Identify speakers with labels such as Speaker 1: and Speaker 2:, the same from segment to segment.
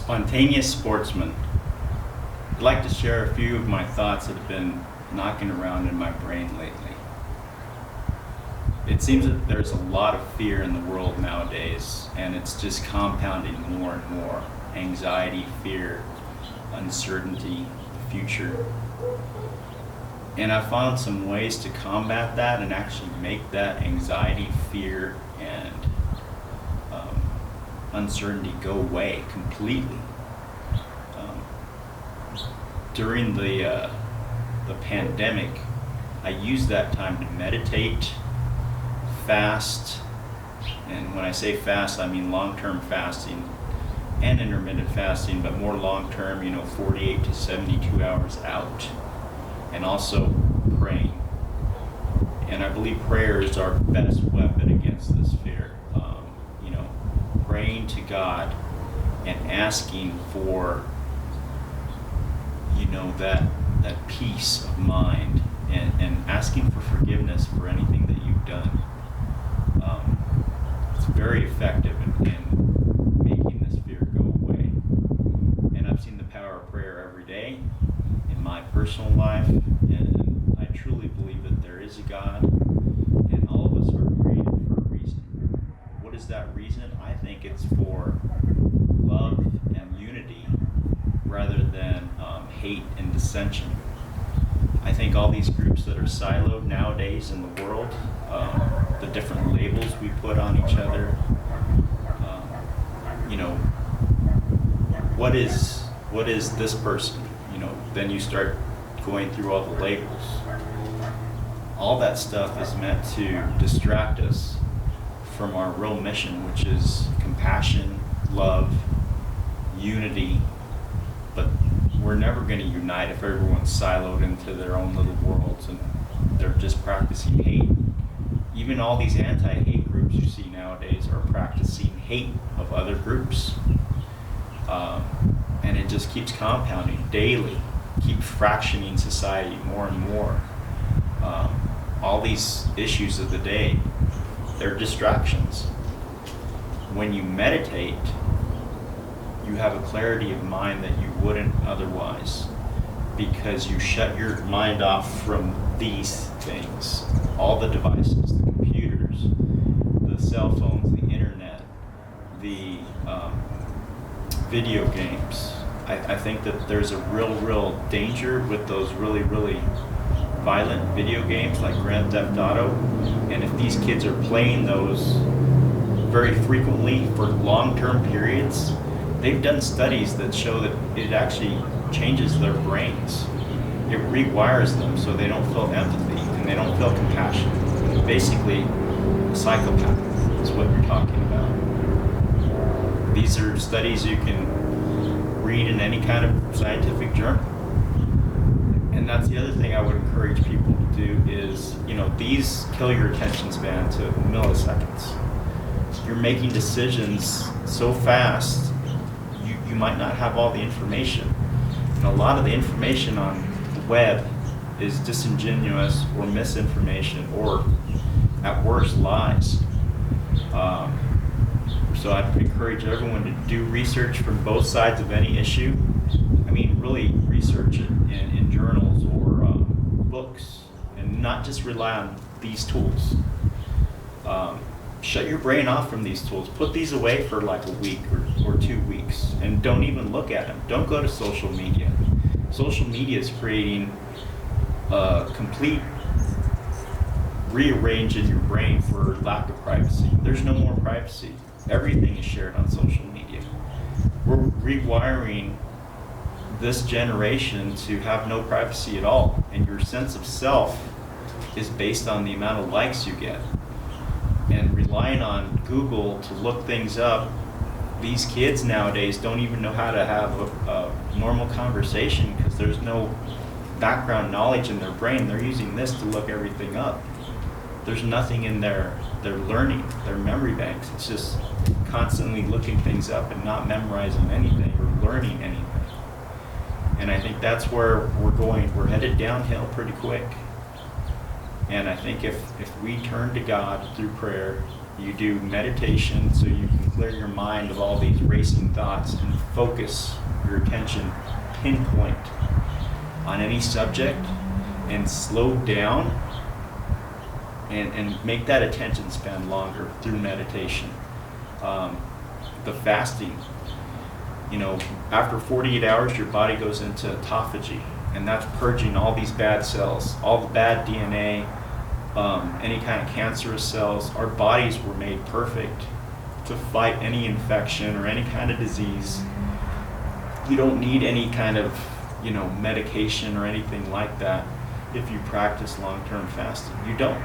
Speaker 1: Spontaneous sportsman. I'd like to share a few of my thoughts that have been knocking around in my brain lately. It seems that there's a lot of fear in the world nowadays, and it's just compounding more and more. Anxiety, fear, uncertainty, the future. And I found some ways to combat that and actually make that anxiety, fear, and uncertainty go away completely. During the pandemic, I used that time to meditate, fast, and when I say fast, I mean long-term fasting and intermittent fasting, but more long-term, 48 to 72 hours out, and also praying. And I believe prayer is our best weapon against this fear. Praying to God and asking for, that peace of mind, and asking for forgiveness for anything that you've done. It's very effective in making this fear go away. And I've seen the power of prayer every day in my personal life, and I truly believe that there is a God, and all of us are created for a reason. What is that reason? I think it's for love and unity rather than hate and dissension. I think all these groups that are siloed nowadays in the world, the different labels we put on each other, what is this person? Then you start going through all the labels. All that stuff is meant to distract us from our real mission, which is compassion, love, unity. But we're never going to unite if everyone's siloed into their own little worlds and they're just practicing hate. Even all these anti-hate groups you see nowadays are practicing hate of other groups. And it just keeps compounding daily, keeps fractioning society more and more. All these issues of the day, they're distractions. When you meditate, you have a clarity of mind that you wouldn't otherwise, because you shut your mind off from these things, all the devices, the computers, the cell phones, the internet, the video games. I think that there's a real danger with those really violent video games like Grand Theft Auto, and if these kids are playing those very frequently for long-term periods, they've done studies that show that it actually changes their brains. It rewires them so they don't feel empathy and they don't feel compassion. Basically, a psychopath is what you're talking about. These are studies you can read in any kind of scientific journal. And that's the other thing I would encourage people to do is, these kill your attention span to milliseconds. You're making decisions so fast, you might not have all the information. And a lot of the information on the web is disingenuous or misinformation, or at worst, lies. So I'd encourage everyone to do research from both sides of any issue. I mean, really research it in journals or books, and not just rely on these tools. Shut your brain off from these tools. Put these away for like a week or 2 weeks, and don't even look at them. Don't go to social media. Social media is creating a complete rearrange in your brain for lack of privacy. There's no more privacy. Everything is shared on social media. We're rewiring this generation to have no privacy at all, and your sense of self is based on the amount of likes you get. And relying on Google to look things up, these kids nowadays don't even know how to have a normal conversation because there's no background knowledge in their brain. They're using this to look everything up. There's nothing in their learning, their memory banks. It's just constantly looking things up and not memorizing anything or learning anything. And I think that's where we're going. We're headed downhill pretty quick. And I think if we turn to God through prayer, you do meditation so you can clear your mind of all these racing thoughts and focus your attention, pinpoint on any subject, and slow down and make that attention span longer through meditation. The fasting, after 48 hours, your body goes into autophagy, and that's purging all these bad cells, all the bad DNA, any kind of cancerous cells. Our bodies were made perfect to fight any infection or any kind of disease. You don't need any kind of, medication or anything like that if you practice long-term fasting. You don't.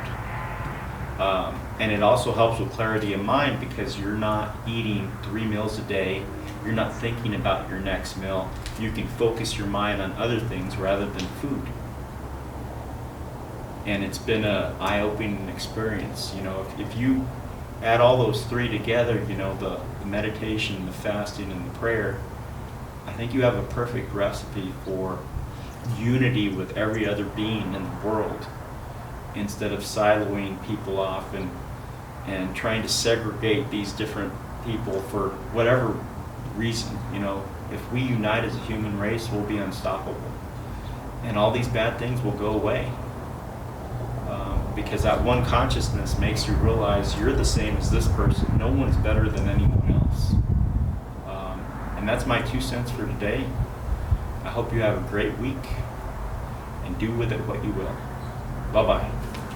Speaker 1: And it also helps with clarity of mind because you're not eating 3 meals a day. You're not thinking about your next meal. You can focus your mind on other things rather than food. And it's been an eye-opening experience. If you add all those three together, the meditation, the fasting, and the prayer, I think you have a perfect recipe for unity with every other being in the world, instead of siloing people off and trying to segregate these different people for whatever reason. If we unite as a human race, we'll be unstoppable. And all these bad things will go away. Because that one consciousness makes you realize you're the same as this person. No one's better than anyone else. And that's my 2 cents for today. I hope you have a great week and do with it what you will. Bye-bye.